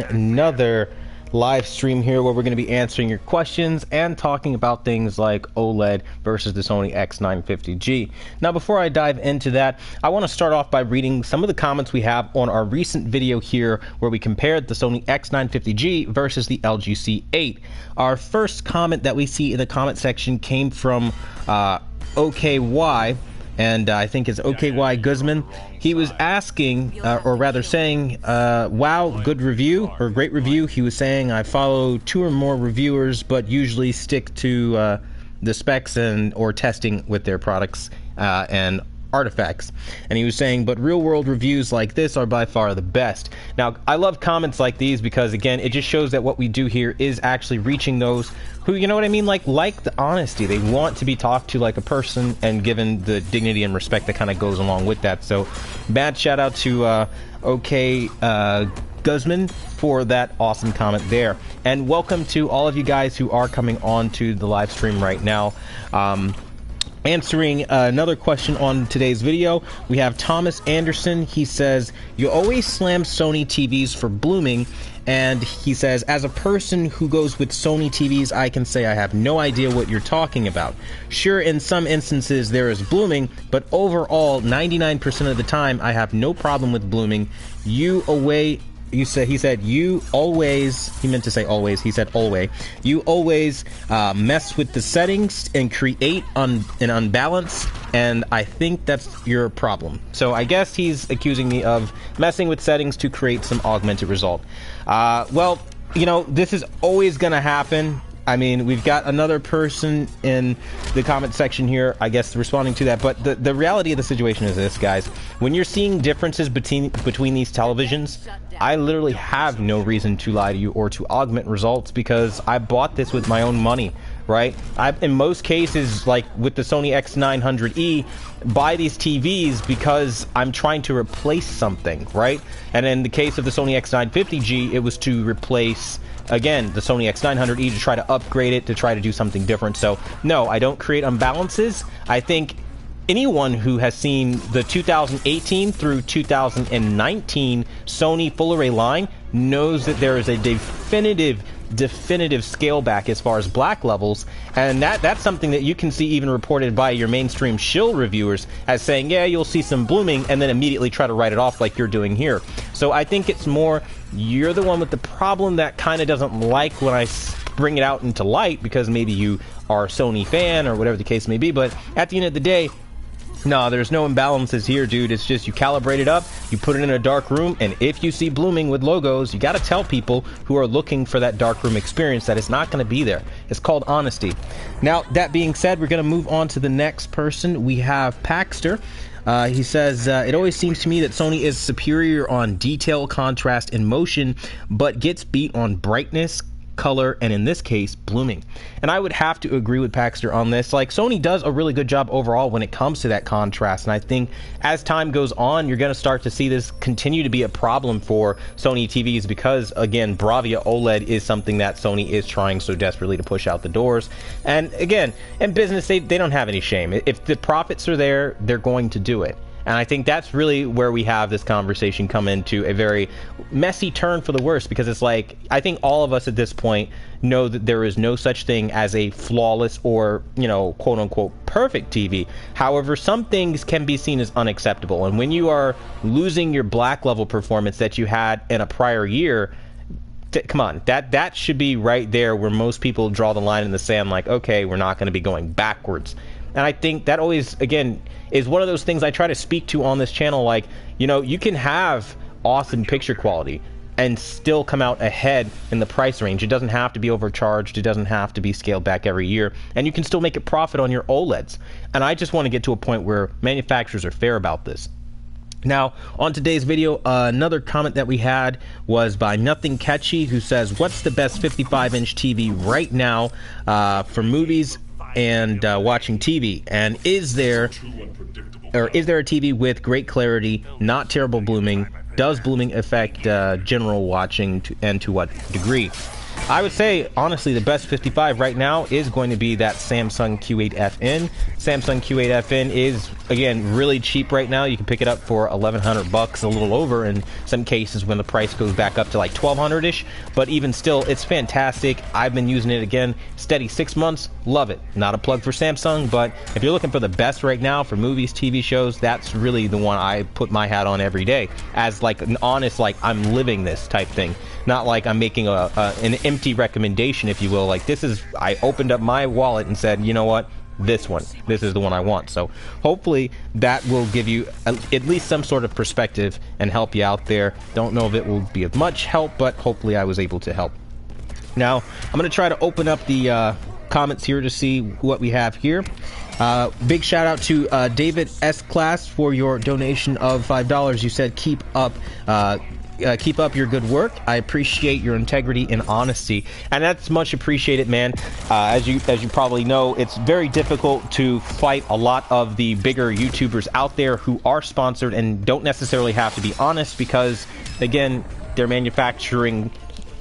Another live stream here where we're going to be answering your questions and talking about things like OLED versus the Sony X950G. Now, before I dive into that, I want to start off by reading some of the comments we have on our recent video here where we compared the Sony X950G versus the LG C8. Our first comment that we see in the comment section came from OKY, and I think it's OKY Guzman. He was asking, or rather saying, wow, good review, or great review. He was saying, I follow 2 or more reviewers, but usually stick to the specs and or testing with their products and artifacts. And he was saying, but real world reviews like this are by far the best. Now, I love comments like these because, again, it just shows that what we do here is actually reaching those who, you know what I mean, like the honesty. They want to be talked to like a person and given the dignity and respect that kind of goes along with that. So, bad shout out to OK Guzman for that awesome comment there. And welcome to all of you guys who are coming on to the live stream right now. Answering another question on today's video, we have Thomas Anderson. He says, you always slam Sony TVs for blooming, and he says, as a person who goes with Sony TVs, I can say I have no idea what you're talking about. Sure, in some instances there is blooming, but overall, 99% of the time, I have no problem with blooming. He said you always, he meant to say always, he said always. You always mess with the settings and create an unbalance, and I think that's your problem. So I guess he's accusing me of messing with settings to create some augmented result. Well, you know, this is always going to happen. I mean, we've got another person in the comment section here, I guess, responding to that. But the reality of the situation is this, guys. When you're seeing differences between these televisions, I literally have no reason to lie to you or to augment results because I bought this with my own money, right? In most cases, like with the Sony X900E, buy these TVs because I'm trying to replace something, right? And in the case of the Sony X950G, it was to replace, again, the Sony X900E, to try to upgrade it, to try to do something different. So, no, I don't create unbalances. I think anyone who has seen the 2018 through 2019 Sony full array line knows that there is a definitive scale back as far as black levels, and that's something that you can see even reported by your mainstream shill reviewers as saying, yeah, you'll see some blooming, and then immediately try to write it off like you're doing here. So I think it's more you're the one with the problem that kind of doesn't like when I bring it out into light because maybe you are a Sony fan or whatever the case may be. But at the end of the day, no, there's no imbalances here, dude. It's just you calibrate it up, you put it in a dark room, and if you see blooming with logos, you got to tell people who are looking for that dark room experience that it's not going to be there. It's called honesty. Now, that being said, we're going to move on to the next person. We have Paxter. He says, it always seems to me that Sony is superior on detail, contrast, and motion, but gets beat on brightness, color, and in this case, blooming. And I would have to agree with Paxter on this. Like, Sony does a really good job overall when it comes to that contrast, and I think as time goes on, you're going to start to see this continue to be a problem for Sony TVs because, again, Bravia OLED is something that Sony is trying so desperately to push out the doors. And again, in business, they don't have any shame. If the profits are there, they're going to do it. And I think that's really where we have this conversation come into a very messy turn for the worse, because it's like, I think all of us at this point know that there is no such thing as a flawless or, you know, quote unquote perfect TV. However, some things can be seen as unacceptable. And when you are losing your black level performance that you had in a prior year, come on, that should be right there where most people draw the line in the sand, like, okay, we're not going to be going backwards. And I think that always, again, is one of those things I try to speak to on this channel. Like, you know, you can have awesome picture quality and still come out ahead in the price range. It doesn't have to be overcharged. It doesn't have to be scaled back every year. And you can still make a profit on your OLEDs. And I just want to get to a point where manufacturers are fair about this. Now, on today's video, another comment that we had was by Nothing Catchy, who says, what's the best 55-inch TV right now for movies and watching TV? And is there a TV with great clarity, not terrible blooming? Does blooming affect general watching, and to what degree? I would say, honestly, the best 55 right now is going to be that Samsung Q8FN. Samsung Q8FN is, again, really cheap right now. You can pick it up for $1,100, a little over in some cases when the price goes back up to like $1,200-ish. But even still, it's fantastic. I've been using it again, steady 6 months. Love it. Not a plug for Samsung, but if you're looking for the best right now for movies, TV shows, that's really the one I put my hat on every day as like an honest, like I'm living this type thing. Not like I'm making an empty recommendation, if you will. Like this is, I opened up my wallet and said, you know what? This is the one I want. So hopefully that will give you at least some sort of perspective and help you out there. Don't know if it will be of much help, but hopefully I was able to help. Now I'm going to try to open up the comments here to see what we have here. Big shout out to David S. Class for your donation of $5. You said keep up your good work. I appreciate your integrity and honesty, and that's much appreciated, man. As you probably know, it's very difficult to fight a lot of the bigger YouTubers out there who are sponsored and don't necessarily have to be honest, because again, they're manufacturing,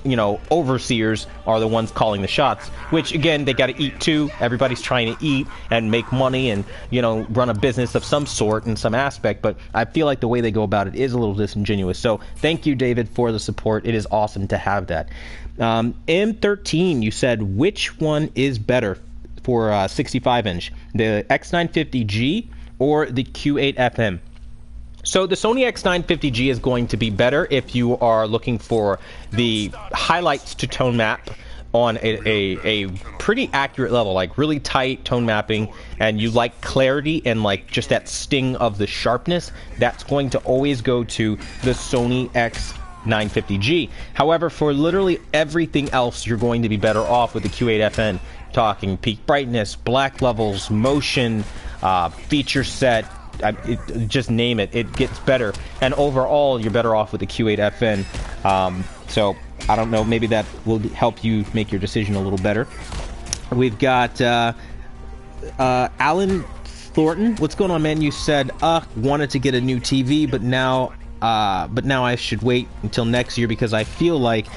you know, overseers are the ones calling the shots, which again, they got to eat too. Everybody's trying to eat and make money and, you know, run a business of some sort in some aspect, but I feel like the way they go about it is a little disingenuous. So thank you, David, for the support. It is awesome to have that. M13, you said, which one is better for 65-inch, the X950G or the Q8FM? So the Sony X950G is going to be better if you are looking for the highlights to tone map on a pretty accurate level, like really tight tone mapping, and you like clarity and like just that sting of the sharpness. That's going to always go to the Sony X950G. However, for literally everything else, you're going to be better off with the Q8FN. Talking peak brightness, black levels, motion, feature set, just name it, it gets better, and overall you're better off with the Q8FN. So I don't know, maybe that will help you make your decision a little better. We've got Alan Thornton. What's going on, man? You said wanted to get a new TV, but now I should wait until next year because I feel like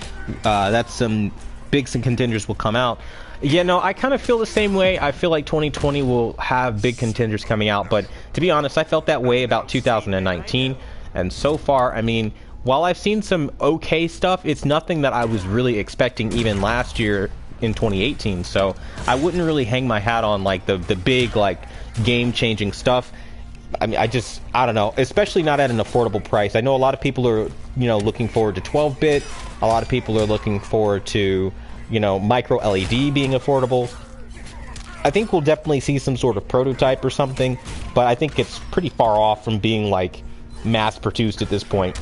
that's some contenders will come out. Yeah, no, I kind of feel the same way. I feel like 2020 will have big contenders coming out, but to be honest, I felt that way about 2019, and so far, I mean, while I've seen some okay stuff, it's nothing that I was really expecting even last year in 2018, so I wouldn't really hang my hat on like the big like game-changing stuff. I mean, I don't know, especially not at an affordable price. I know a lot of people are, you know, looking forward to 12-bit. A lot of people are looking forward to, you know, micro LED being affordable. I think we'll definitely see some sort of prototype or something, but I think it's pretty far off from being like mass produced at this point.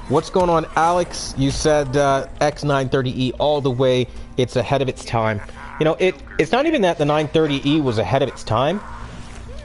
What's going on, Alex? You said X930E all the way. It's ahead of its time. You know, it's not even that the 930E was ahead of its time.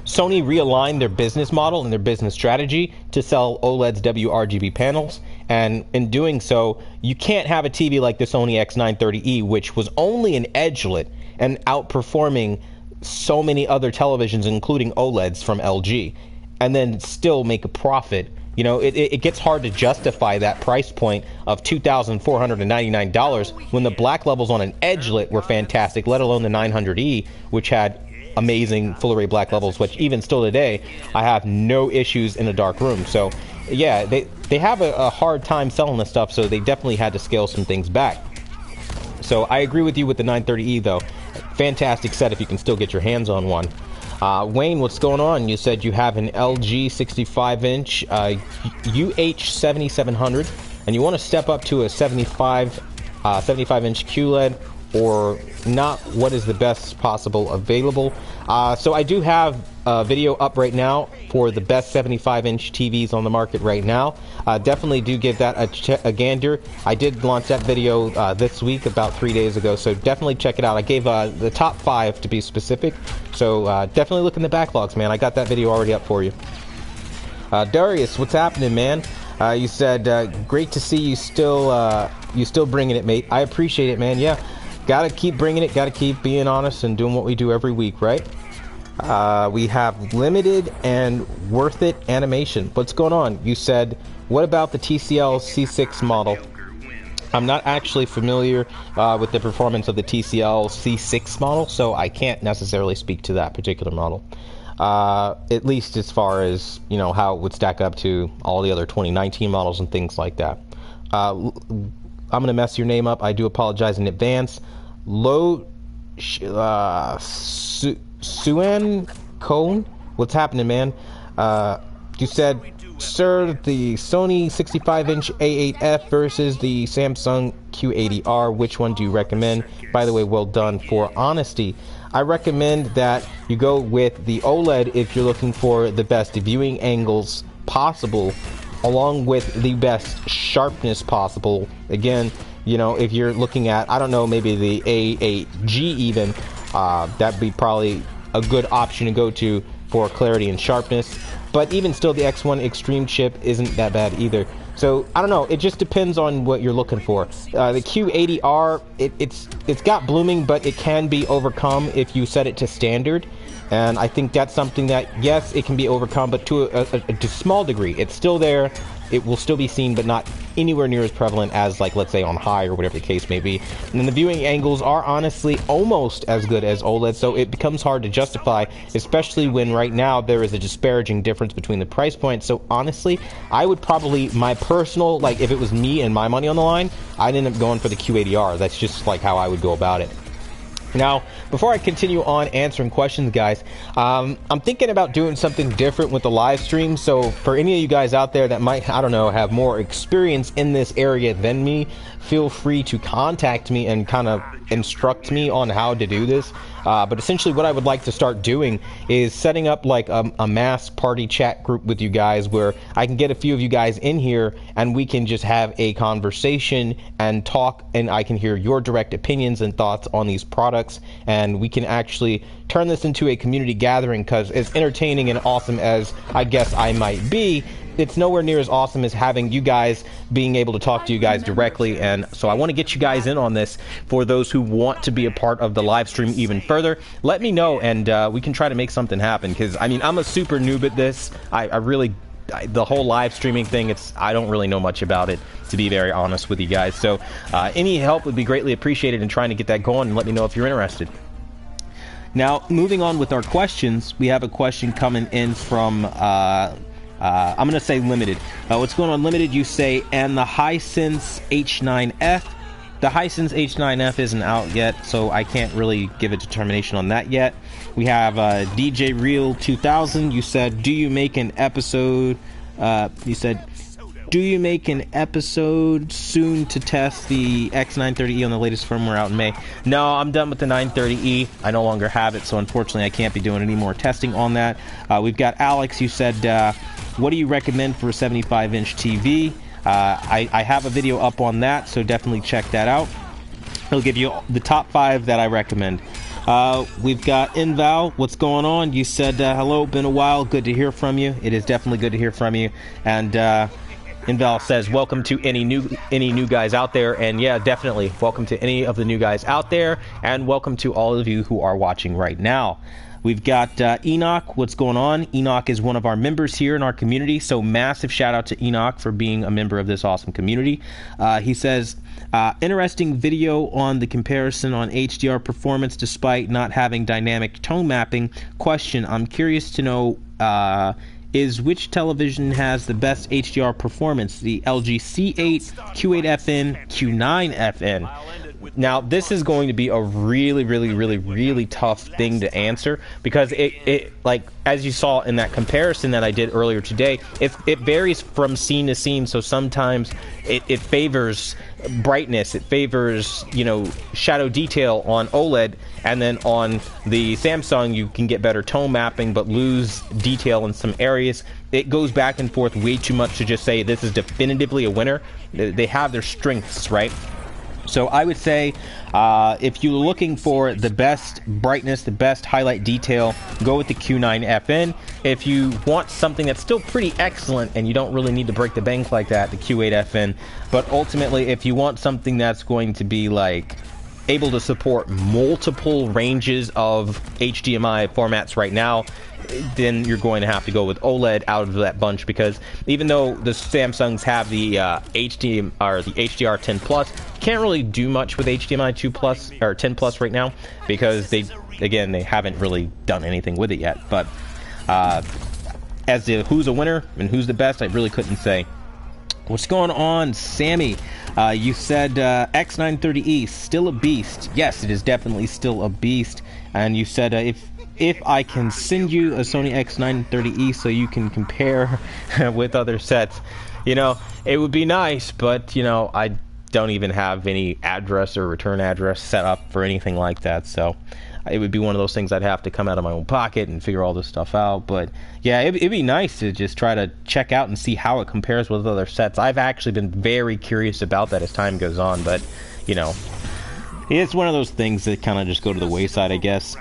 Sony realigned their business model and their business strategy to sell OLED's WRGB panels, and in doing so, you can't have a TV like the Sony X930E, which was only an edgelit and outperforming so many other televisions, including OLEDs from LG, and then still make a profit. You know, it gets hard to justify that price point of $2,499 when the black levels on an edgelit were fantastic, let alone the 900E, which had amazing full array black levels, which even still today I have no issues in a dark room. So yeah, they have a hard time selling this stuff, so they definitely had to scale some things back. So I agree with you with the 930E though. Fantastic set if you can still get your hands on one. Wayne, what's going on? You said you have an LG 65-inch UH7700 and you want to step up to a 75-inch QLED, or not. What is the best possible available? So I do have a video up right now for the best 75-inch TVs on the market right now. Definitely do give that a gander. I did launch that video this week, about 3 days ago, so definitely check it out. I gave the top 5 to be specific, so definitely look in the backlogs, man. I got that video already up for you. Darius, what's happening, man? You said great to see you still bringing it, mate. I appreciate it, man. Yeah. Gotta keep bringing it, gotta keep being honest and doing what we do every week, right? We have limited and worth it animation. What's going on? You said, what about the TCL C6 model? I'm not actually familiar with the performance of the TCL C6 model, so I can't necessarily speak to that particular model. At least as far as, you know, how it would stack up to all the other 2019 models and things like that. I'm going to mess your name up. I do apologize in advance. Suan Cone? What's happening, man? You said, sir, the Sony 65-inch A8F versus the Samsung Q80R. Which one do you recommend? By the way, well done. For honesty, I recommend that you go with the OLED if you're looking for the best viewing angles possible, along with the best sharpness possible. Again, you know, if you're looking at, I don't know, maybe the A8G even, that'd be probably a good option to go to for clarity and sharpness. But even still, the X1 Extreme chip isn't that bad either. So I don't know, it just depends on what you're looking for. The Q80R, it's got blooming, but it can be overcome if you set it to standard. And I think that's something that, yes, it can be overcome, but to a small degree. It's still there, it will still be seen, but not anywhere near as prevalent as, like, let's say on high or whatever the case may be. And then the viewing angles are honestly almost as good as OLED, so it becomes hard to justify, especially when right now there is a disparaging difference between the price points. So honestly, I would probably, my personal, like, if it was me and my money on the line, I'd end up going for the Q80R. That's just like how I would go about it. Now, before I continue on answering questions, guys, I'm thinking about doing something different with the live stream. So for any of you guys out there that might, I don't know, have more experience in this area than me, feel free to contact me and kind of instruct me on how to do this. But essentially what I would like to start doing is setting up like a mass party chat group with you guys where I can get a few of you guys in here and we can just have a conversation and talk, and I can hear your direct opinions and thoughts on these products, and we can actually turn this into a community gathering, because as entertaining and awesome as I guess I might be, it's nowhere near as awesome as having you guys being able to talk to you guys directly. And so I want to get you guys in on this. For those who want to be a part of the live stream even further, let me know, and we can try to make something happen, because I mean, I'm a super noob at this. The whole live streaming thing, I don't really know much about it, to be very honest with you guys. So any help would be greatly appreciated in trying to get that going, and let me know if you're interested. Now, moving on with our questions, we have a question coming in from I'm going to say Limited. What's going on, Limited? You say, and the Hisense H9F. The Hisense H9F isn't out yet, so I can't really give a determination on that yet. We have DJ Real 2000. You said, do you make an episode? Do you make an episode soon to test the X930E on the latest firmware out in May? No, I'm done with the 930E. I no longer have it, so unfortunately I can't be doing any more testing on that. We've got Alex. You said, what do you recommend for a 75-inch TV? I have a video up on that, so definitely check that out. It'll give you the top 5 that I recommend. We've got Inval. What's going on? You said, hello, been a while. Good to hear from you. It is definitely good to hear from you. And Inval says, welcome to any new guys out there. And yeah, definitely welcome to any of the new guys out there, and welcome to all of you who are watching right now. We've got Enoch. What's going on? Enoch is one of our members here in our community, so massive shout out to Enoch for being a member of this awesome community. He says, interesting video on the comparison on HDR performance despite not having dynamic tone mapping. Question, I'm curious to know, is which television has the best HDR performance? The LG C8, Q8FN, Q9FN? Now, this is going to be a really tough thing to answer, because it like, as you saw in that comparison that I did earlier today, it varies from scene to scene. So sometimes it favors brightness, it favors, you know, shadow detail on OLED, and then on the Samsung you can get better tone mapping but lose detail in some areas. It goes back and forth way too much to just say this is definitively a winner. They have their strengths, right? So I would say if you're looking for the best brightness, the best highlight detail, go with the Q9FN. If you want something that's still pretty excellent and you don't really need to break the bank like that, the Q8FN. But ultimately, if you want something that's going to be like able to support multiple ranges of HDMI formats right now, then you're going to have to go with OLED out of that bunch, because even though the Samsungs have the HDMI or the HDR 10 Plus, you can't really do much with HDMI 2 Plus or 10 Plus right now, because they haven't really done anything with it yet. But as to who's a winner and who's the best, I really couldn't say. What's going on, Sammy? You said X930E still a beast. Yes, it is definitely still a beast. And you said if I can send you a Sony X930E so you can compare with other sets, you know, it would be nice, but you know, I don't even have any address or return address set up for anything like that, so it would be one of those things I'd have to come out of my own pocket and figure all this stuff out. But yeah, it'd be nice to just try to check out and see how it compares with other sets. I've actually been very curious about that as time goes on, but you know, it's one of those things that kind of just go to the wayside, I guess.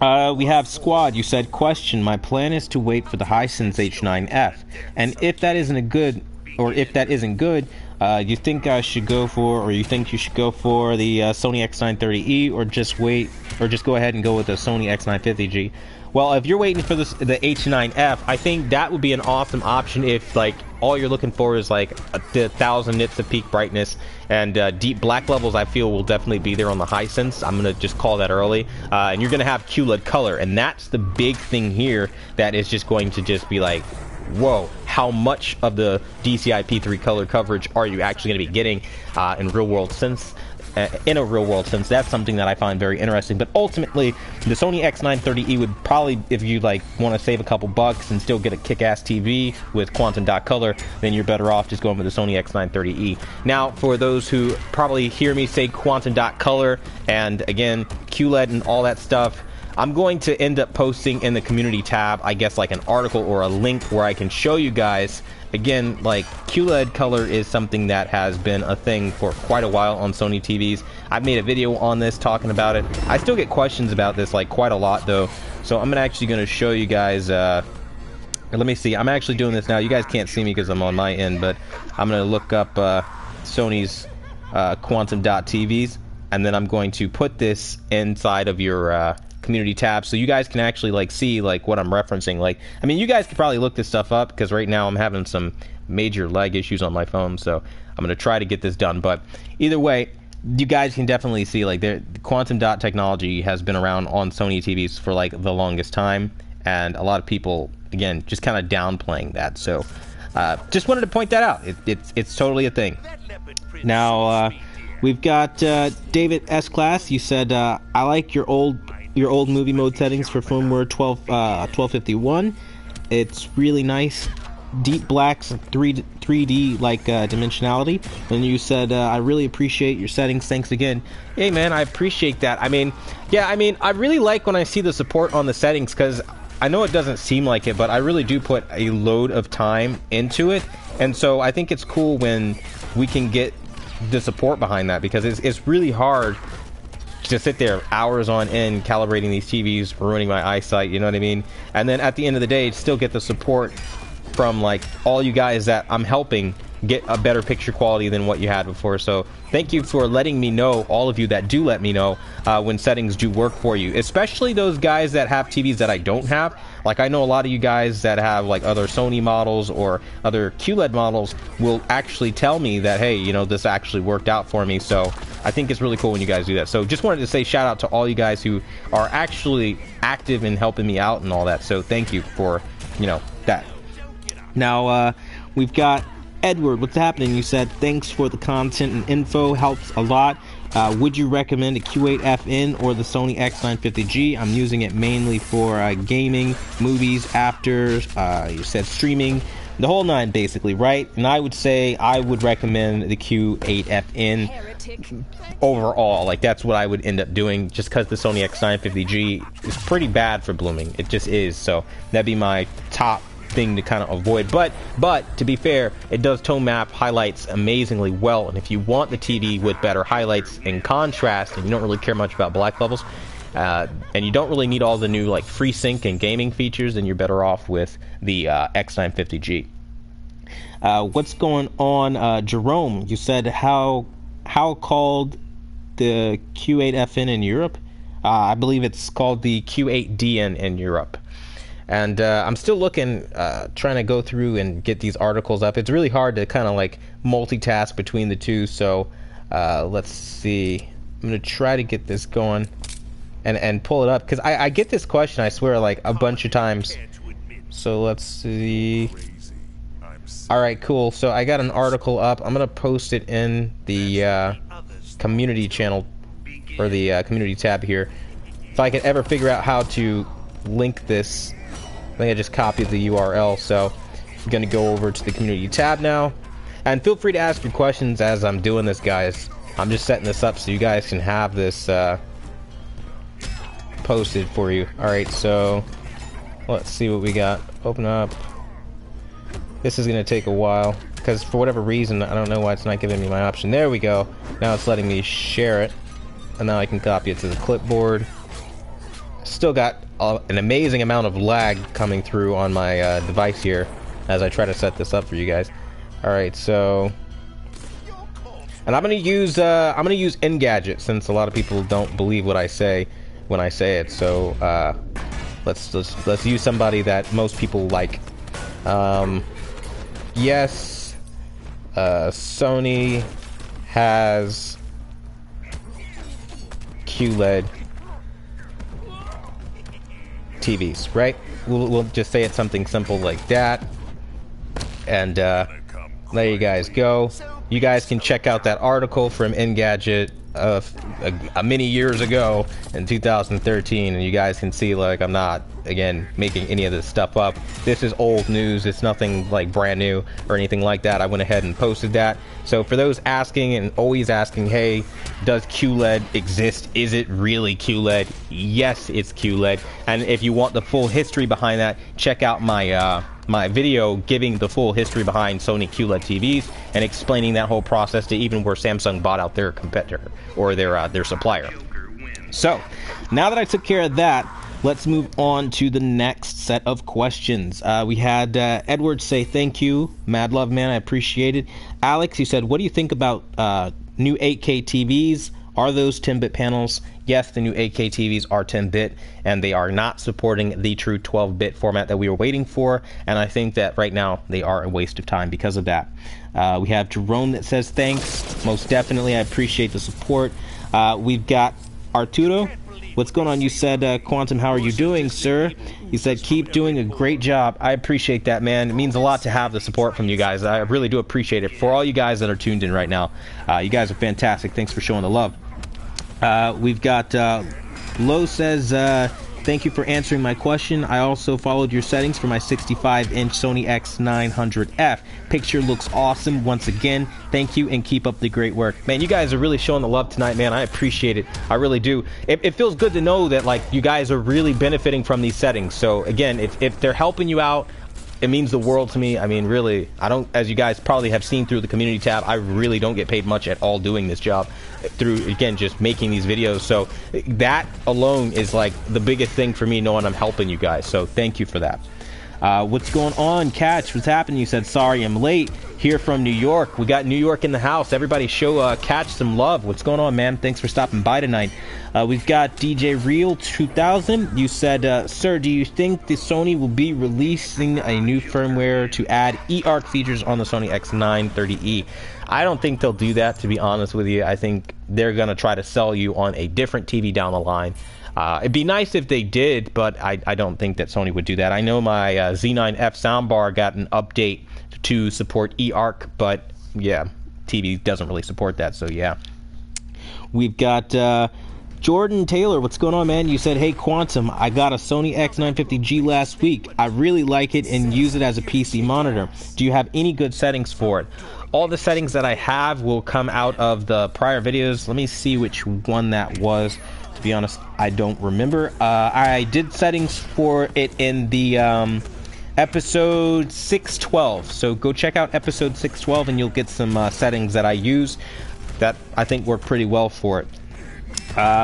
We have Squad. You said, question, my plan is to wait for the Hisense H9F, and if that isn't good, you think I should go for, or you think you should go for the Sony X930E, or just wait, or just go ahead and go with the Sony X950G? Well, if you're waiting for the H9F, I think that would be an awesome option if, like, all you're looking for is, like, the 1000 nits of peak brightness, and deep black levels, I feel, will definitely be there on the Hisense. I'm going to just call that early. And you're going to have QLED color, and that's the big thing here that is just going to just be like, whoa, how much of the DCI-P3 color coverage are you actually going to be getting in a real world sense? That's something that I find very interesting. But ultimately, the Sony X930E would probably, if you like want to save a couple bucks and still get a kick-ass TV with quantum dot color, then you're better off just going with the Sony X930E. Now, for those who probably hear me say quantum dot color and again QLED and all that stuff, I'm going to end up posting in the community tab, I guess, like an article or a link where I can show you guys, again, like, QLED color is something that has been a thing for quite a while on Sony TVs. I've made a video on this talking about it. I still get questions about this, like, quite a lot, though. So I'm actually going to show you guys, let me see, I'm actually doing this now. You guys can't see me because I'm on my end, but I'm going to look up Sony's quantum dot TVs, and then I'm going to put this inside of your community tab so you guys can actually like see like what I'm referencing. Like, I mean, you guys could probably look this stuff up because right now I'm having some major lag issues on my phone, so I'm going to try to get this done. But either way, you guys can definitely see like the quantum dot technology has been around on Sony TVs for like the longest time, and a lot of people, again, just kind of downplaying that. So just wanted to point that out. It's totally a thing. Now we've got David S. Class. You said, I like your old movie mode settings for firmware 1251. It's really nice. Deep blacks, 3D like dimensionality. And you said, I really appreciate your settings. Thanks again. Hey man, I appreciate that. I mean, yeah, I mean, I really like when I see the support on the settings, because I know it doesn't seem like it, but I really do put a load of time into it. And so I think it's cool when we can get the support behind that, because it's really hard to sit there hours on end calibrating these TVs, ruining my eyesight, you know what I mean? And then at the end of the day, still get the support from like all you guys that I'm helping get a better picture quality than what you had before. So thank you for letting me know, all of you that do let me know when settings do work for you, especially those guys that have TVs that I don't have. Like, I know a lot of you guys that have like other Sony models or other QLED models will actually tell me that, hey, you know, this actually worked out for me. So I think it's really cool when you guys do that. So just wanted to say shout out to all you guys who are actually active in helping me out and all that. So thank you for, you know, that. Now we've got Edward. What's happening? You said, thanks for the content and info, helps a lot. Would you recommend a Q8FN or the Sony X950G? I'm using it mainly for gaming, movies, afters, you said streaming, the whole nine basically, right? And I would say I would recommend the Q8FN overall. Like, that's what I would end up doing, just because the Sony X950G is pretty bad for blooming. It just is. So that'd be my top thing to kind of avoid. But to be fair, it does tone map highlights amazingly well, and if you want the TV with better highlights and contrast, and you don't really care much about black levels, and you don't really need all the new like FreeSync and gaming features, then you're better off with the X950G. What's going on, Jerome? You said how called the Q8FN in Europe. I believe it's called the Q8DN in Europe. And I'm still looking, trying to go through and get these articles up. It's really hard to kind of like multitask between the two. So let's see. I'm going to try to get this going and pull it up. Because I get this question, I swear, like a bunch of times. So let's see. Alright, cool. So I got an article up. I'm going to post it in the community channel, or the community tab here. If I can ever figure out how to link this, I think I just copied the URL. So I'm going to go over to the community tab now. And feel free to ask your questions as I'm doing this, guys. I'm just setting this up so you guys can have this posted for you. Alright, so let's see what we got. Open up. This is going to take a while, because for whatever reason, I don't know why it's not giving me my option. There we go. Now it's letting me share it. And now I can copy it to the clipboard. Still got an amazing amount of lag coming through on my device here as I try to set this up for you guys. Alright, so... And I'm gonna use Engadget, since a lot of people don't believe what I say when I say it. So let's use somebody that most people like. Yes, Sony has QLED TVs, right? We'll just say it's something simple like that, and there you guys go. You guys can check out that article from Engadget a many years ago in 2013, and you guys can see, like, I'm not, again, making any of this stuff up. This is old news. It's nothing like brand new or anything like that. I went ahead and posted that. So for those asking and always asking, hey, does QLED exist? Is it really QLED? Yes, it's QLED. And if you want the full history behind that, check out my my video giving the full history behind Sony QLED TVs and explaining that whole process to even where Samsung bought out their competitor or their supplier. So now that I took care of that, let's move on to the next set of questions. We had Edward say thank you, mad love, man, I appreciate it. Alex, you said, what do you think about new 8K TVs? Are those 10-bit panels? Yes, the new 8K TVs are 10-bit, and they are not supporting the true 12-bit format that we were waiting for, and I think that right now they are a waste of time because of that. We have Jerome that says thanks. Most definitely, I appreciate the support. We've got Arturo. What's going on? You said, Quantum, how are you doing, sir? You said, keep doing a great job. I appreciate that, man. It means a lot to have the support from you guys. I really do appreciate it. For all you guys that are tuned in right now, you guys are fantastic. Thanks for showing the love. We've got Lo says, thank you for answering my question. I also followed your settings for my 65-inch Sony X950F. Picture looks awesome. Once again, thank you and keep up the great work. Man, you guys are really showing the love tonight, man. I appreciate it. I really do. It feels good to know that, like, you guys are really benefiting from these settings. So, again, if they're helping you out, it means the world to me. I mean, really, I don't, as you guys probably have seen through the community tab, I really don't get paid much at all doing this job through, again, just making these videos. So that alone is like the biggest thing for me, knowing I'm helping you guys. So thank you for that. What's going on, Catch? What's happening? You said, sorry I'm late. Here from New York. We got New York in the house. Everybody show Catch some love. What's going on, man? Thanks for stopping by tonight. We've got DJ Real 2000. You said, sir, do you think the Sony will be releasing a new firmware to add eARC features on the Sony X930E? I don't think they'll do that, to be honest with you. I think they're going to try to sell you on a different TV down the line. It'd be nice if they did, but I don't think that Sony would do that. I know my Z9F soundbar got an update to support eARC, but yeah, TV doesn't really support that, so yeah. We've got Jordan Taylor. What's going on, man? You said, hey, Quantum, I got a Sony X950G last week. I really like it and use it as a PC monitor. Do you have any good settings for it? All the settings that I have will come out of the prior videos. Let me see which one that was. To be honest, I don't remember. I did settings for it in the episode 612. So go check out episode 612 and you'll get some settings that I use that I think work pretty well for it.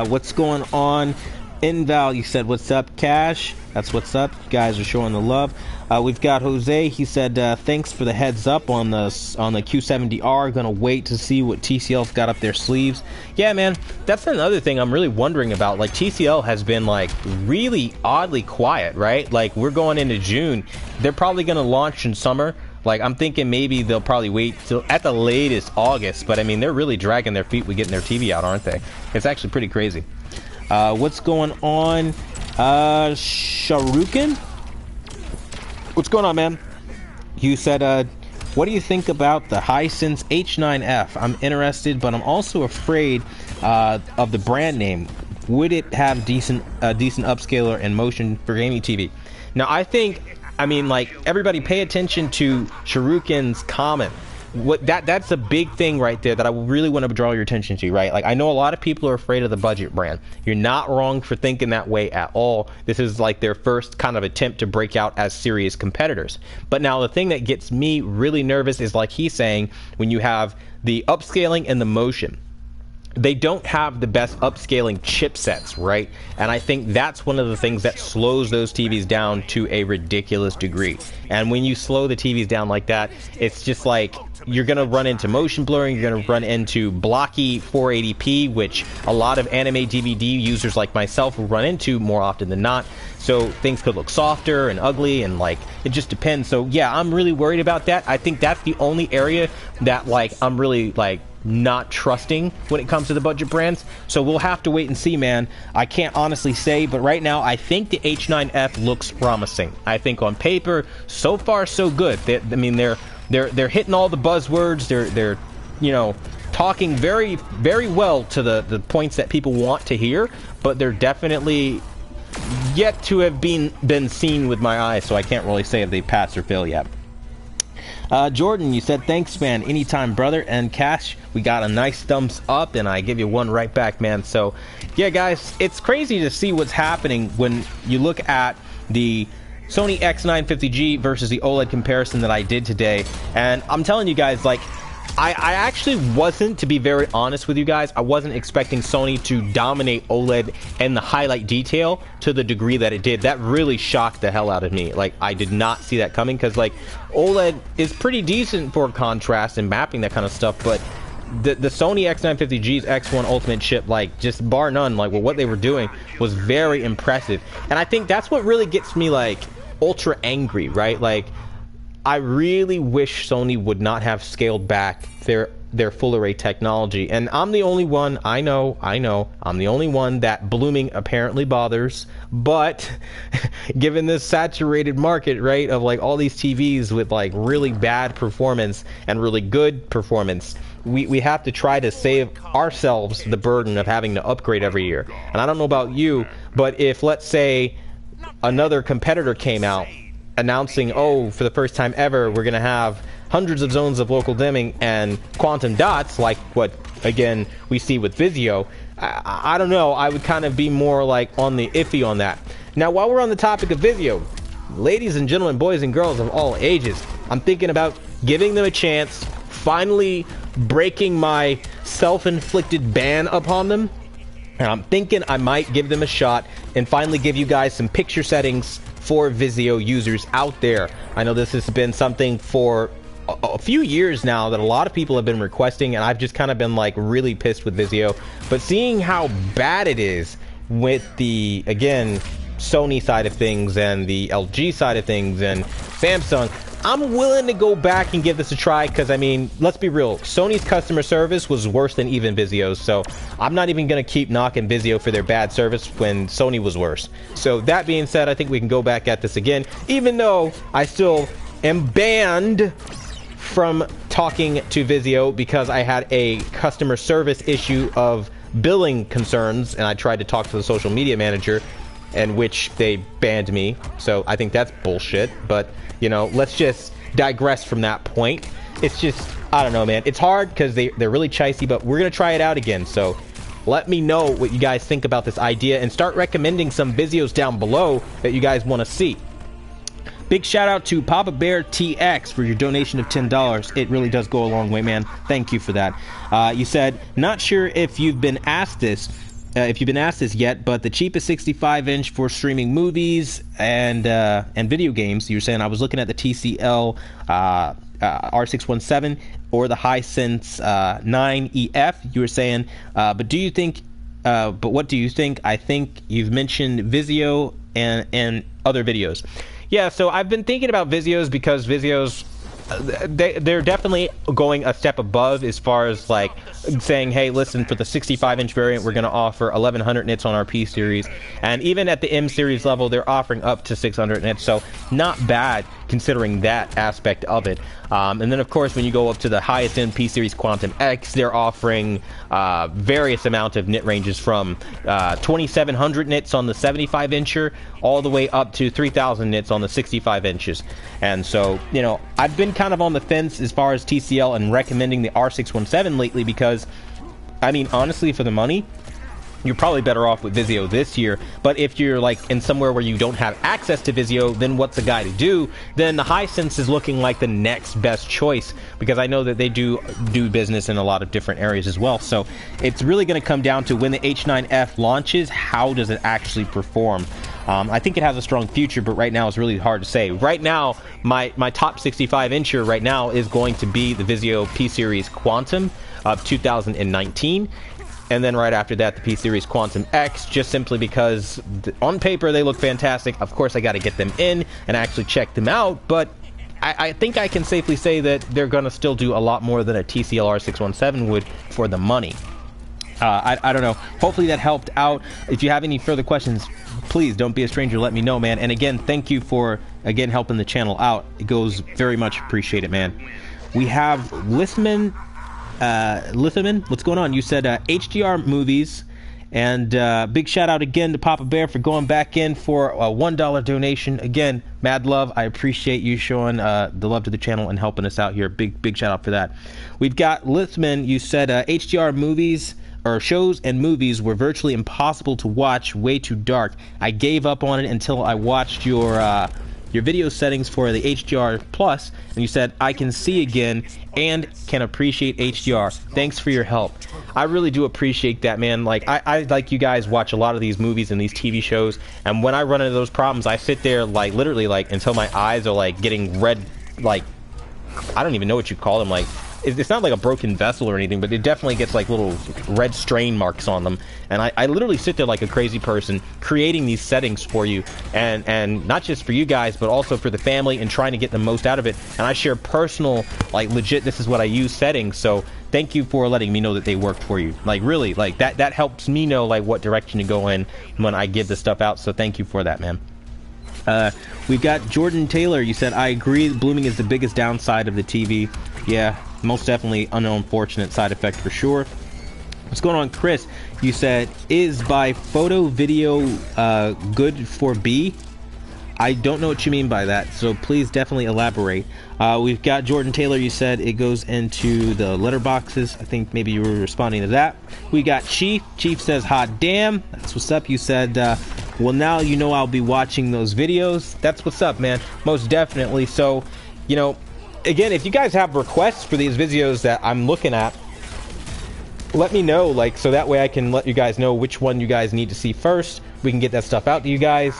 What's going on? Inval, you said, what's up, Cash? That's what's up. You guys are showing the love. We've got Jose. He said, thanks for the heads up on the Q70R. Gonna wait to see what TCL's got up their sleeves. Yeah, man, that's another thing I'm really wondering about. Like, TCL has been, like, really oddly quiet, right? Like, we're going into June. They're probably gonna launch in summer. Like, I'm thinking maybe they'll probably wait till at the latest August. But, I mean, they're really dragging their feet with getting their TV out, aren't they? It's actually pretty crazy. What's going on? Sharukin? What's going on, man? You said, what do you think about the Hisense H9F? I'm interested, but I'm also afraid of the brand name. Would it have decent upscaler and motion for gaming TV? Now, I mean, like, everybody pay attention to Sharukin's comment. That's a big thing right there that I really want to draw your attention to, right? Like, I know a lot of people are afraid of the budget brand. You're not wrong for thinking that way at all. This is like their first kind of attempt to break out as serious competitors. But now the thing that gets me really nervous is, like he's saying, when you have the upscaling and the motion. They don't have the best upscaling chipsets, right? And I think that's one of the things that slows those TVs down to a ridiculous degree. And when you slow the TVs down like that, it's just like you're going to run into motion blurring, you're going to run into blocky 480p, which a lot of anime DVD users like myself will run into more often than not. So things could look softer and ugly, and like, it just depends. So yeah, I'm really worried about that. I think that's the only area that, like, I'm really, like, not trusting when it comes to the budget brands. So we'll have to wait and see, man. I can't honestly say, but right now I think the H9F looks promising. I think on paper, so far so good. I mean, they're hitting all the buzzwords. They're you know, talking very, very well to the points that people want to hear, but they're definitely yet to have been seen with my eyes, so I can't really say if they pass or fail yet. Jordan, you said, thanks, man. Anytime, brother. And Cash, we got a nice thumbs up, and I give you one right back, man. So, yeah, guys, it's crazy to see what's happening when you look at the Sony X950G versus the OLED comparison that I did today. And I'm telling you guys, like, I actually wasn't, to be very honest with you guys, I wasn't expecting Sony to dominate OLED and the highlight detail to the degree that it did. That really shocked the hell out of me. Like, I did not see that coming, because, like, OLED is pretty decent for contrast and mapping, that kind of stuff, but the Sony X950G's X1 Ultimate chip, like, just bar none, like, what they were doing was very impressive. And I think that's what really gets me, like, ultra angry, right? Like, I really wish Sony would not have scaled back their full array technology. And I'm the only one, I know, I'm the only one that blooming apparently bothers. But given this saturated market, right, of like all these TVs with like really bad performance and really good performance, we have to try to save ourselves the burden of having to upgrade every year. And I don't know about you, but if, let's say, another competitor came out announcing, oh, for the first time ever, we're going to have hundreds of zones of local dimming and quantum dots, like what, again, we see with Vizio, I don't know, I would kind of be more like on the iffy on that. Now, while we're on the topic of Vizio, ladies and gentlemen, boys and girls of all ages, I'm thinking about giving them a chance, finally breaking my self-inflicted ban upon them. And I'm thinking I might give them a shot and finally give you guys some picture settings for Vizio users out there. I know this has been something for a few years now that a lot of people have been requesting, and I've just kind of been like really pissed with Vizio. But seeing how bad it is with the, again, Sony side of things and the LG side of things and Samsung, I'm willing to go back and give this a try, because, I mean, let's be real. Sony's customer service was worse than even Vizio's, so I'm not even going to keep knocking Vizio for their bad service when Sony was worse. So that being said, I think we can go back at this again, even though I still am banned from talking to Vizio because I had a customer service issue of billing concerns, and I tried to talk to the social media manager, and which they banned me. So I think that's bullshit. But, you know, let's just digress from that point. It's just, I don't know, man. It's hard because they're really chicey, but we're going to try it out again. So let me know what you guys think about this idea, and start recommending some Vizios down below that you guys want to see. Big shout out to Papa Bear TX for your donation of $10. It really does go a long way, man. Thank you for that. You said, not sure if you've been asked this, if you've been asked this yet, but the cheapest 65-inch for streaming movies and video games. You're saying I was looking at the TCL R617 or the Hisense 9EF. You were saying, but do you think? But what do you think? I think you've mentioned Vizio and other videos. Yeah, so I've been thinking about Vizios because Vizios, they're definitely going a step above as far as like saying, hey, listen, for the 65-inch variant, we're going to offer 1100 nits on our P series, and even at the M series level, they're offering up to 600 nits, so not bad considering that aspect of it. And then, of course, when you go up to the highest end P series Quantum X, they're offering various amount of nit ranges from 2700 nits on the 75-incher all the way up to 3000 nits on the 65 inches. And so, you know, I've been kind of on the fence as far as TCL and recommending the R617 lately because, I mean, honestly, for the money, you're probably better off with Vizio this year. But if you're like in somewhere where you don't have access to Vizio, then what's a guy to do? Then the Hisense is looking like the next best choice, because I know that they do business in a lot of different areas as well. So it's really going to come down to when the H9F launches, how does it actually perform? I think it has a strong future, but right now it's really hard to say. Right now, my top 65-incher right now is going to be the Vizio P-Series Quantum of 2019. And then right after that, the P-Series Quantum X, just simply because on paper they look fantastic. Of course, I got to get them in and actually check them out, but I think I can safely say that they're going to still do a lot more than a TCL R617 would for the money. I don't know. Hopefully that helped out. If you have any further questions, please don't be a stranger. Let me know, man. And again, thank you for, again, helping the channel out. It goes very much appreciated, man. We have Lithman, what's going on? You said HDR movies, and big shout out again to Papa Bear for going back in for a $1 donation. Again, mad love. I appreciate you showing the love to the channel and helping us out here. Big shout out for that. We've got Lithman. You said HDR movies or shows and movies were virtually impossible to watch, way too dark. I gave up on it until I watched your video settings for the HDR Plus, and you said I can see again and can appreciate HDR. Thanks for your help. I really do appreciate that, man. Like I like you guys watch a lot of these movies and these TV shows, and when I run into those problems, I sit there like literally like until my eyes are like getting red, like I don't even know what you call them, like it's not like a broken vessel or anything, but it definitely gets like little red strain marks on them. And I literally sit there like a crazy person creating these settings for you, and not just for you guys, but also for the family, and trying to get the most out of it. And I share personal, like legit, this is what I use settings. So thank you for letting me know that they worked for you. Like really, like that helps me know like what direction to go in when I give this stuff out. So thank you for that, man. We've got Jordan Taylor. You said, I agree, blooming is the biggest downside of the TV. Yeah, most definitely an unfortunate side effect for sure. What's going on, Chris? You said, is by photo video good for B? I don't know what you mean by that, so please definitely elaborate. We've got Jordan Taylor. You said it goes into the letterboxes. I think maybe you were responding to that. We got Chief. Chief says, hot damn. That's what's up. You said, well, now you know I'll be watching those videos. That's what's up, man. Most definitely. So, you know, again, if you guys have requests for these videos that I'm looking at, let me know, like, so that way I can let you guys know which one you guys need to see first. We can get that stuff out to you guys,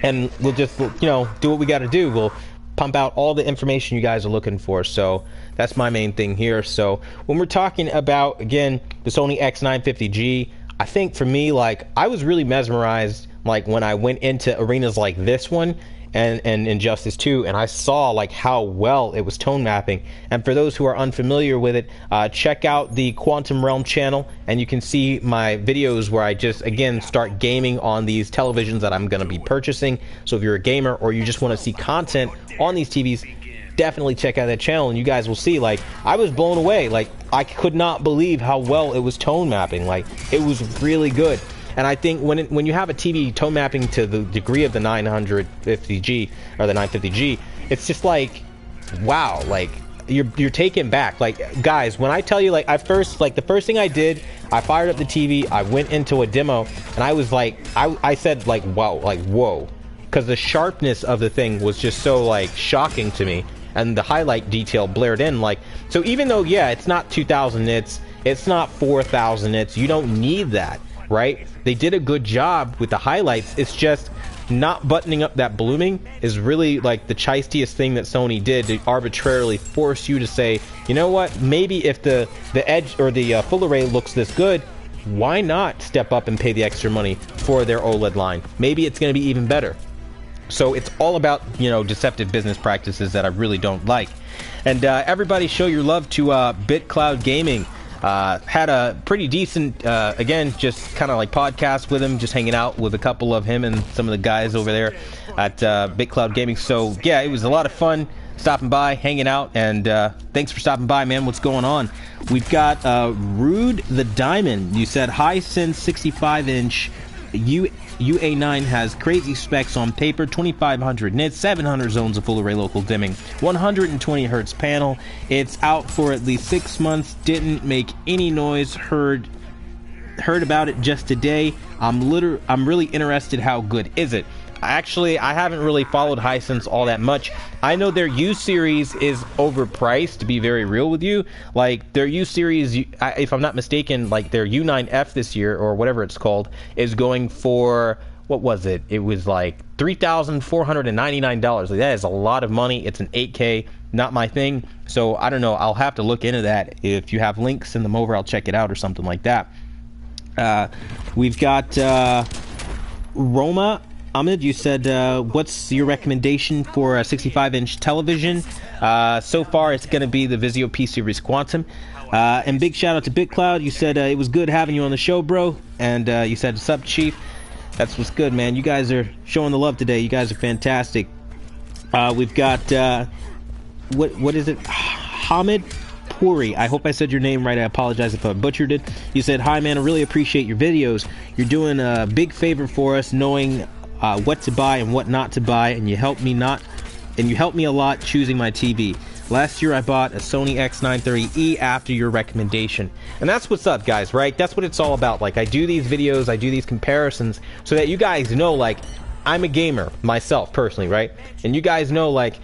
and we'll just, you know, do what we got to do. We'll pump out all the information you guys are looking for. So that's my main thing here. So when we're talking about, again, the Sony X950G, I think for me, like, I was really mesmerized, like, when I went into arenas like this one and Injustice 2, and I saw like how well it was tone mapping. And for those who are unfamiliar with it, check out the Quantum Realm channel, and you can see my videos where I just, again, start gaming on these televisions that I'm going to be purchasing. So if you're a gamer or you just want to see content on these TVs, definitely check out that channel, and you guys will see, like, I was blown away. Like, I could not believe how well it was tone mapping. Like, it was really good. And I think when you have a TV tone mapping to the degree of the 950G or the 950G, it's just like, wow, like you're taken back. Like, guys, when I tell you, like, the first thing I did, I fired up the TV, I went into a demo, and I was like, I said, like, wow, like, whoa, because the sharpness of the thing was just so, like, shocking to me, and the highlight detail blared in, like, so even though, yeah, it's not 2000 nits, it's not 4000 nits, you don't need that. right? They did a good job with the highlights. It's just not buttoning up that blooming is really like the chistiest thing that Sony did, to arbitrarily force you to say, you know what, maybe if the edge or the full array looks this good, why not step up and pay the extra money for their OLED line? Maybe it's going to be even better. So it's all about, you know, deceptive business practices that I really don't like. And everybody show your love to BitCloud Gaming. Had a pretty decent, again, just kind of like podcast with him, just hanging out with a couple of him and some of the guys over there at BitCloud Gaming. So, yeah, it was a lot of fun stopping by, hanging out, and thanks for stopping by, man. What's going on? We've got Rude the Diamond. You said Hisense 65-inch UA9 has crazy specs on paper, 2500 nits, 700 zones of full array local dimming, 120 hertz panel. It's out for at least 6 months. Didn't make any noise. Heard about it just today. I'm really interested. How good is it? Actually, I haven't really followed Hisense all that much. I know their U series is overpriced, to be very real with you. Like, their U series, if I'm not mistaken, like their U9F this year, or whatever it's called, is going for, what was it? It was like $3,499. Like, that is a lot of money. It's an 8K, not my thing. So, I don't know. I'll have to look into that. If you have links, send them over. I'll check it out or something like that. We've got Roma. Ahmed, you said, what's your recommendation for a 65-inch television? So far, it's going to be the Vizio P Series Quantum. And big shout out to BitCloud. You said it was good having you on the show, bro. And you said, sup, Chief? That's what's good, man. You guys are showing the love today. You guys are fantastic. We've got, what is it? Hamid Puri. I hope I said your name right. I apologize if I butchered it. You said, hi, man. I really appreciate your videos. You're doing a big favor for us, knowing what to buy and what not to buy, and you helped me a lot choosing my TV. Last year I bought a Sony X950E after your recommendation. And that's what's up, guys, right? That's what it's all about. Like, I do these videos, I do these comparisons so that you guys know, like, I'm a gamer myself personally, right? And you guys know, like,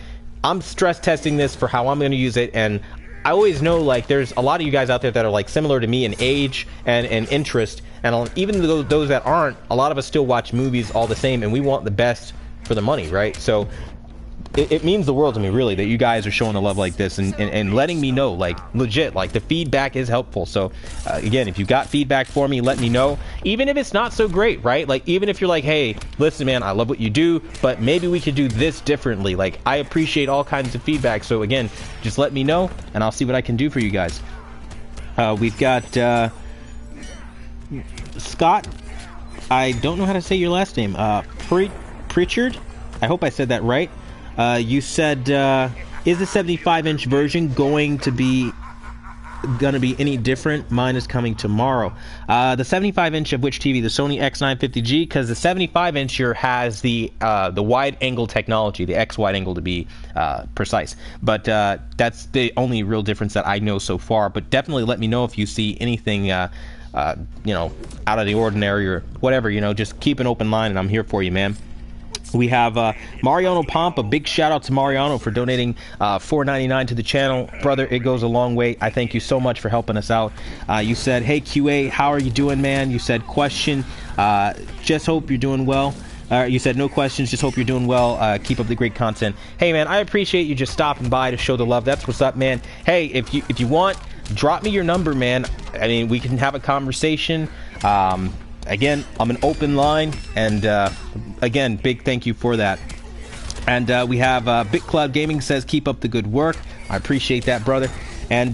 I'm stress testing this for how I'm going to use it, and I always know, like, there's a lot of you guys out there that are, like, similar to me in age and interest, and even though those that aren't, a lot of us still watch movies all the same, and we want the best for the money, right? So it means the world to me, really, that you guys are showing the love like this and letting me know, like, legit, like, the feedback is helpful. So, again, if you got feedback for me, let me know. Even if it's not so great, right? Like, even if you're like, hey, listen, man, I love what you do, but maybe we could do this differently. Like, I appreciate all kinds of feedback. So, again, just let me know, and I'll see what I can do for you guys. We've got Scott. I don't know how to say your last name. Pritchard. I hope I said that right. You said, is the 75-inch version going to be any different? Mine is coming tomorrow. The 75-inch of which TV? The Sony X950G, because the 75-inch here has the wide-angle technology, the X wide-angle to be precise. But that's the only real difference that I know so far. But definitely let me know if you see anything, you know, out of the ordinary or whatever. You know, just keep an open line, and I'm here for you, man. We have Mariano Pompa. Big shout out to Mariano for donating $4.99 to the channel. Brother, it goes a long way. I thank you so much for helping us out. You said, hey, QA, how are you doing, man? You said, question, just hope you're doing well. You said, no questions, just hope you're doing well. Keep up the great content. Hey, man, I appreciate you just stopping by to show the love. That's what's up, man. Hey, if you want, drop me your number, man. I mean, we can have a conversation. Again, I'm an open line, and again, big thank you for that. And we have BitCloud Gaming says, keep up the good work. I appreciate that, brother. And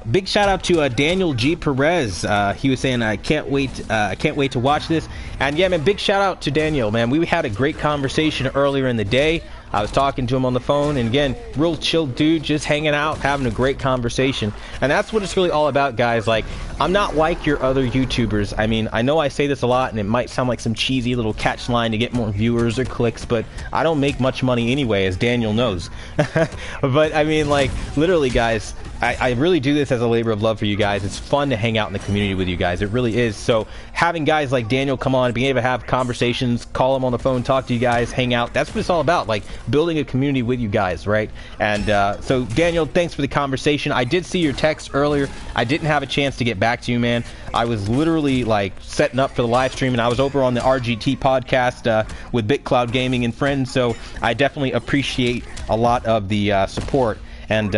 big shout out to Daniel G. Perez. He was saying, I can't wait to watch this. And yeah, man, big shout out to Daniel, man. We had a great conversation earlier in the day. I was talking to him on the phone, and again, real chill dude, just hanging out, having a great conversation. And that's what it's really all about, guys. Like, I'm not like your other YouTubers. I mean, I know I say this a lot, and it might sound like some cheesy little catch line to get more viewers or clicks, but I don't make much money anyway, as Daniel knows. But, I mean, like, literally, guys, I really do this as a labor of love for you guys. It's fun to hang out in the community with you guys. It really is. So having guys like Daniel come on, being able to have conversations, call him on the phone, talk to you guys, hang out, that's what it's all about. Like, building a community with you guys, right? And so Daniel, thanks for the conversation. I did see your text earlier. I didn't have a chance to get back to you, man. I was literally like setting up for the live stream, and I was over on the RGT podcast with BitCloud Gaming and friends, so I definitely appreciate a lot of the support. And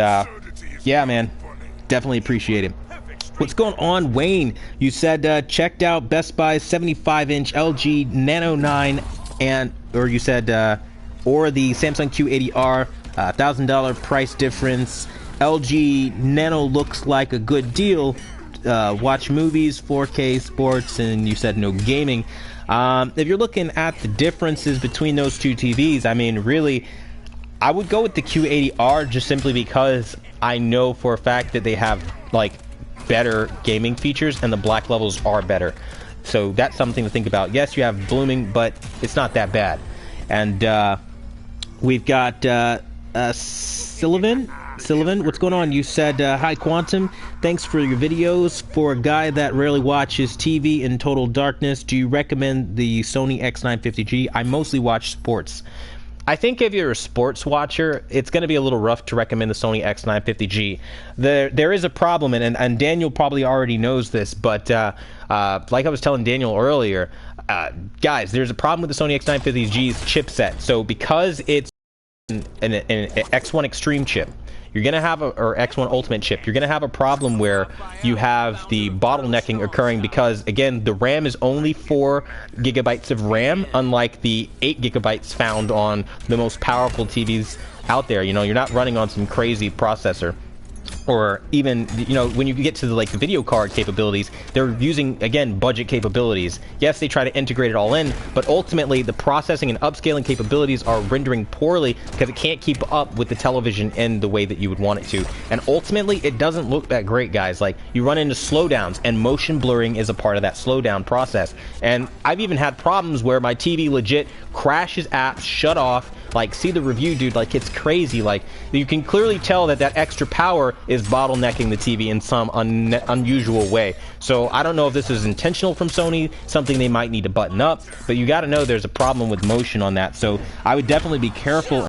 yeah, man, definitely appreciate it. What's going on, Wayne? You said checked out Best Buy's 75-inch LG Nano 9, or you said, or the Samsung Q80R, $1,000 price difference. LG Nano looks like a good deal. Watch movies, 4K sports, and you said no gaming. If you're looking at the differences between those two TVs, I mean, really, I would go with the Q80R just simply because I know for a fact that they have, like, better gaming features, and the black levels are better. So that's something to think about. Yes, you have blooming, but it's not that bad. And we've got Sullivan, what's going on? You said, hi Quantum, thanks for your videos. For a guy that rarely watches TV in total darkness, do you recommend the Sony X950G? I mostly watch sports. I think if you're a sports watcher, it's going to be a little rough to recommend the Sony X950G. There is a problem, and Daniel probably already knows this, but like I was telling Daniel earlier, guys, there's a problem with the Sony X950G's chipset. So because it's an X1 Extreme chip, you're going to have or X1 Ultimate chip, you're going to have a problem where you have the bottlenecking occurring because, again, the RAM is only 4 gigabytes of RAM, unlike the 8 gigabytes found on the most powerful TVs out there. You know, you're not running on some crazy processor. Or even, you know, when you get to the, like, the video card capabilities, they're using, again, budget capabilities. Yes, they try to integrate it all in, but ultimately the processing and upscaling capabilities are rendering poorly because it can't keep up with the television in the way that you would want it to. And ultimately, it doesn't look that great, guys. Like, you run into slowdowns, and motion blurring is a part of that slowdown process. And I've even had problems where my TV legit crashes apps, shut off. Like, see the review, dude, like, it's crazy. Like, you can clearly tell that that extra power is bottlenecking the TV in some unusual way. So I don't know if this is intentional from Sony, something they might need to button up, but you got to know there's a problem with motion on that. So I would definitely be careful.